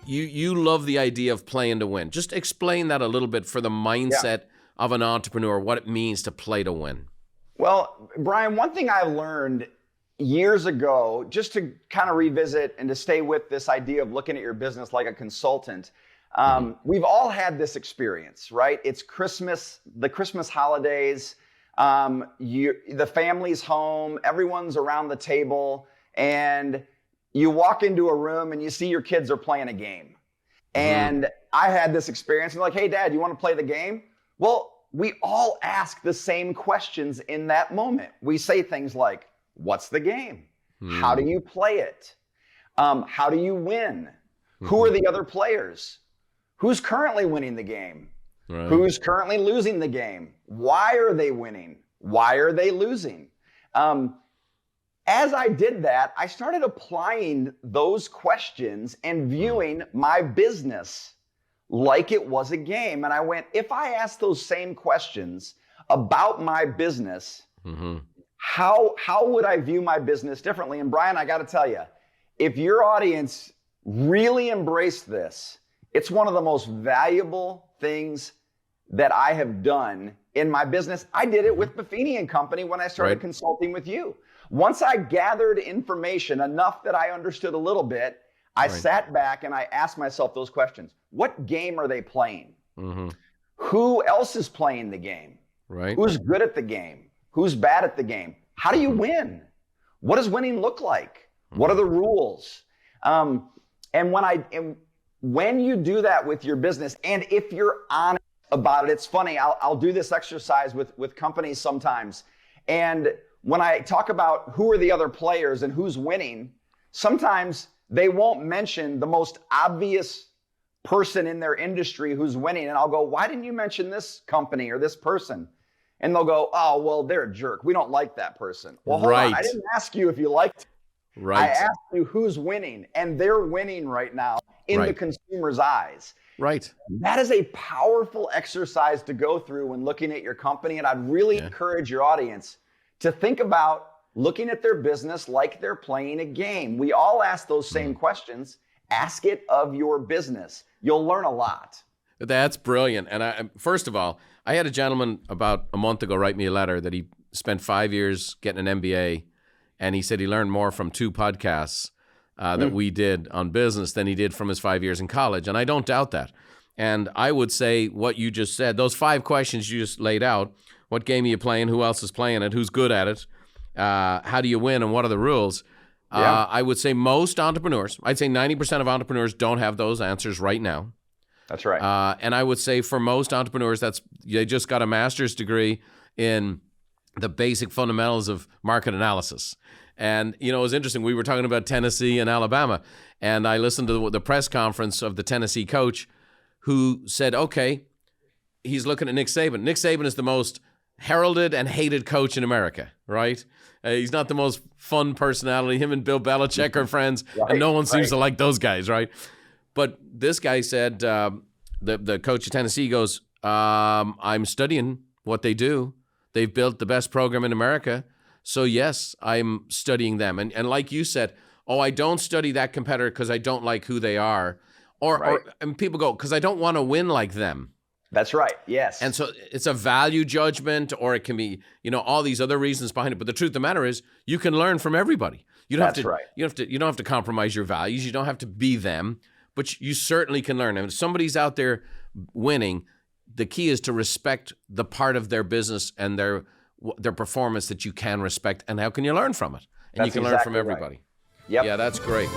you love the idea of playing to win. Just explain that a little bit for the mindset of an entrepreneur, what it means to play to win. Well, Brian, one thing I learned years ago, just to kind of revisit and to stay with this idea of looking at your business like a consultant, we've all had this experience, right? It's Christmas, the Christmas holidays, the family's home, everyone's around the table, and you walk into a room and you see your kids are playing a game. And I had this experience. I'm like, hey, Dad, you want to play the game? Well, we all ask the same questions in that moment. We say things like, what's the game? How do you play it? How do you win? Who are the other players? Who's currently winning the game? Right. Who's currently losing the game? Why are they winning? Why are they losing? As I did that, I started applying those questions and viewing my business like it was a game. And I went, if I ask those same questions about my business, how would I view my business differently? And Brian, I got to tell you, if your audience really embraced this, it's one of the most valuable things that I have done in my business. I did it with Buffini & Company when I started consulting with you. Once I gathered information enough that I understood a little bit, I sat back and I asked myself those questions. What game are they playing? Who else is playing the game? Who's good at the game? Who's bad at the game? How do you win? What does winning look like? What are the rules? And when you do that with your business, and if you're honest about it, it's funny, I'll do this exercise with companies sometimes. And when I talk about who are the other players and who's winning, sometimes they won't mention the most obvious person in their industry who's winning. And I'll go, why didn't you mention this company or this person? And they'll go, oh, well, they're a jerk. We don't like that person. Well, hold on. I didn't ask you if you liked it. I asked you who's winning, and they're winning right now in the consumer's eyes. That is a powerful exercise to go through when looking at your company. And I'd really encourage your audience to think about looking at their business like they're playing a game. We all ask those same questions. Ask it of your business. You'll learn a lot. That's brilliant. And first of all, I had a gentleman about a month ago write me a letter that he spent 5 years getting an MBA, and he said he learned more from 2 podcasts that we did on business than he did from his 5 years in college. And I don't doubt that. And I would say what you just said, those 5 questions you just laid out, what game are you playing? Who else is playing it? Who's good at it? How do you win? And what are the rules? I would say most entrepreneurs, I'd say 90% of entrepreneurs don't have those answers right now. That's right. And I would say for most entrepreneurs, they just got a master's degree in the basic fundamentals of market analysis. And, it was interesting. We were talking about Tennessee and Alabama, and I listened to the press conference of the Tennessee coach who said, okay, he's looking at Nick Saban. Nick Saban is the most heralded and hated coach in America, right? He's not the most fun personality. Him and Bill Belichick are friends, and no one seems to like those guys, right? But this guy said, the coach of Tennessee goes, I'm studying what they do. They've built the best program in America. So yes, I'm studying them. And like you said, I don't study that competitor because I don't like who they are. And people go, because I don't want to win like them. That's right. Yes. And so it's a value judgment, or it can be, all these other reasons behind it. But the truth of the matter is, you can learn from everybody. You don't have to compromise your values. You don't have to be them, but you certainly can learn. And if somebody's out there winning, the key is to respect the part of their business and their performance that you can respect. And how can you learn from it? And you can learn from everybody. Right. Yep. Yeah, that's great.